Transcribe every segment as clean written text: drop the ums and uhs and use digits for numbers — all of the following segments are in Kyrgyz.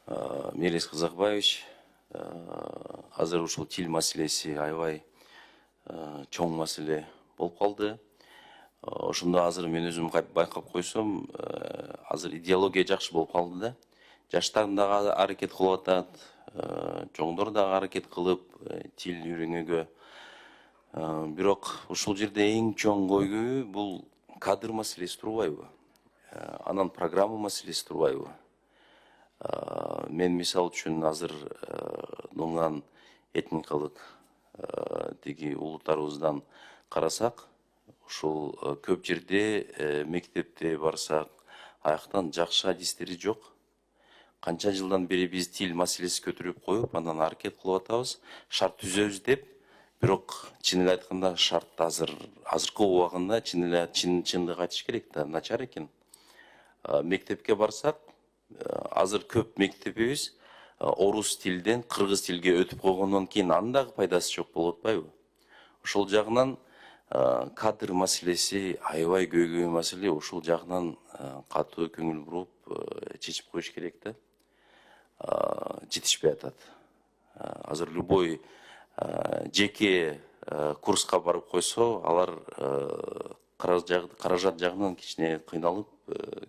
Мелис Казакбаевич, азыр ушул тил маселеси аябай чоң маселе болуп калды. Ошондо азыр мен өзүм байкап койсом, азыр идеология жакшы болуп калды да. Жаштар дагы аракет кылып атат, чоңдор дагы аракет кылып тил үйрөнүүгө. Бирок ушул жерде эң чоң көйгөй бул кадр маселеси турбайбы? Анан программа маселеси турбайбы? Мен мисал үчүн азыр нуңан этникалык тиги улуттарыбыздан карасак, ушул көп жерде мектепте барсак, аяктан жакшы адистери жок. Канча жылдан бери биз тил маселеси көтөрүп коюп, анан аракет кылып атабыз, шарт түзөбүз деп. Бирок чын эле айтканда шарт азыркы убагында чындыгы айтыш керек да, начар экен. Мектепке барсак, азыр көп мектебибиз орус тилден кыргыз тилге өтүп койгондон кийин анын дагы пайдасы жок болуп атпайбы? Ошол жагынан кадр маселеси аябай көйгөй маселе, ушул жагынан катуу көңүл буруп чечип коюш керек да. Жетишпей атат. Азыр любой жеке курска барып койсо, алар каражат жагынан кичине кыйналып,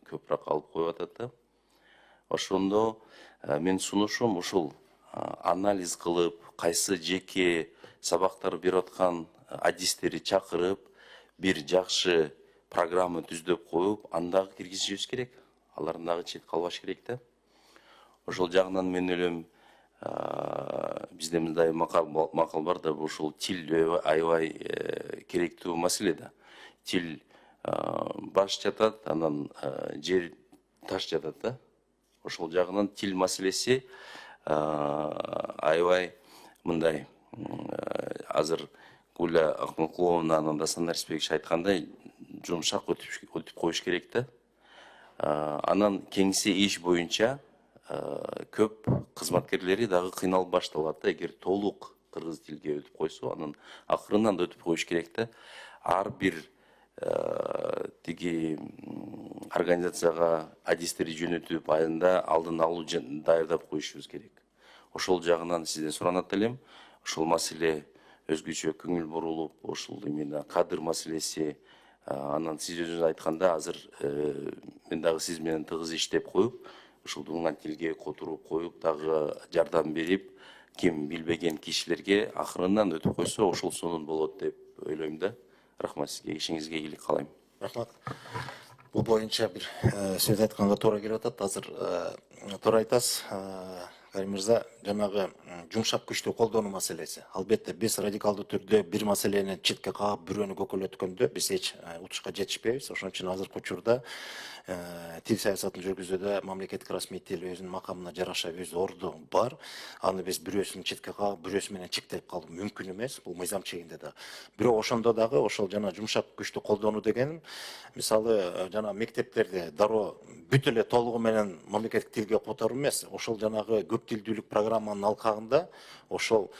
көбүрөөк алып коюп атат да. Ошондо мен сунушум ушул анализ кылып, кайсы жеке сабактар берип аткан адистери чакырып, бир жакшы программа түздөп коюп, аны дагы киргизишибиз керек. Алардын дагы чет калбаш керек да. Ошол жагынан мен ойлойм, бизде мындай макал бар да, ушул тил аябай керектүү маселе да. Тил баш жатат, анан жер таш жатат да. Ошол жагынан тил маселеси аябай мындай, азыр Гуля Акмакуловна, анан Дастан Арыспекович айткандай, жумшак өтүп коюш керек да. Анан кеңсе иш боюнча көп кызматкерлери дагы кыйналып башталат да. Эгер толук кыргыз тилге өтүп койсо, анан акырынан да өтүп коюш керек да. Ар бир тиги организацияга адистери жөнөтүп, айында алдын алуу даярдап коюшубуз керек. Ошол жагынан сизден суранат элем. Ошол маселе өзгөчө көңүл бурулуп, ошол именно кадр маселеси, анан сиз өзүңүз айтканда, азыр мен дагы сиз менен тыгыз иштеп коюп, ушул тунган тилге которуп коюп, дагы жардам берип, ким билбеген кишилерге акырынан өтүп койсо, ошол сонун болот деп ойлойм да. Рахмат сизге, ишиңизге ийгилик каалайм. Рахмат. Бул боюнча бир сөз айтканга туура келип атат. Азыр туура айтасыз, Карим мырза, жанагы жумшак күчтү колдонуу маселеси. Албетте биз радикалдуу түрдө бир маселени четке кагып, бирөөнү көкөлөткөндө биз эч утушка жетишпейбиз. Ошон үчүн азыркы учурда тил саясатын жүргүзүүдө мамлекеттик расмий тил өзүнүн макамына жараша өз орду бар. Аны биз бирөөсүн четке кагып, бирөөсү менен чектелип калуу мүмкүн эмес. Бул мыйзам чегинде да. Бирок ошондо дагы ошол жана жумшак күчтү колдонуу деген, мисалы жана мектептерде дароо бүт эле толугу менен мамлекеттик тилге которуу эмес. Ошол жанагы көп тилдүүлүк программанын алкагында ошол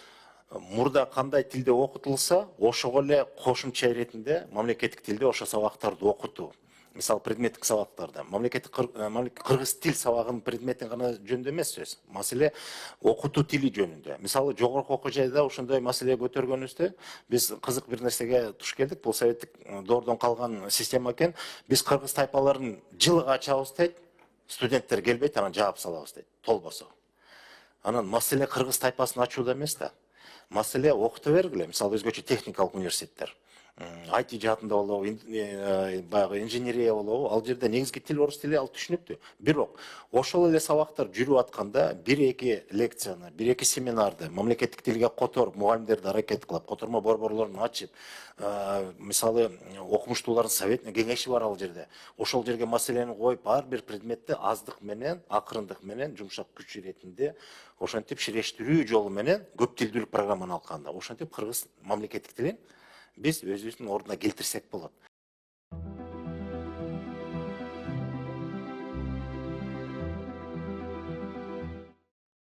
мурда кандай тилде окутулса, ошого эле кошумча иретинде мамлекеттик тилде ошо сабактарды окутуу. Мисалы предметтик сабактарда мамлекеттик кыргыз тил сабагынын предметин гана жөнүндө эмес сөз. Маселе окутуу тили жөнүндө. Мисалы жогорку окуу жайда ошондой маселе көтөргөнүздө биз кызык бир нерсеге туш келдик. Бул советтик доордон калган система экен. Биз кыргыз тайпаларын жылыга ачабыз дейт, студенттер келбейт, анан жаап салабыз дейт, толбосо. Анан маселе кыргыз тайпасын ачууда эмес да. Маселе окута бергиле, мисалы өзгөчө техникалык университеттер. IT жаатында болобу, баягы инженерия болобу, ал жерде негизги тил орус тили, ал түшүнүктүү. Бирок ошол эле сабактар жүрүп атканда бир-эки лекцияны, бир-эки семинарды мамлекеттик тилге которуп, мугалимдерди аракет кылып, котормо борборлорун ачып, мисалы окумуштуулардын советник кеңеши бар ал жерде. Ошол жерге маселени коюп, ар бир предметте аздык менен, акырындык менен, жумшак күч иретинде ошентип ширештирүү жолу менен көп тилдүүлүк программаны алганда, ошентип кыргыз мамлекеттик тилин биз өзүбүздүн ордуна келтирсек болот.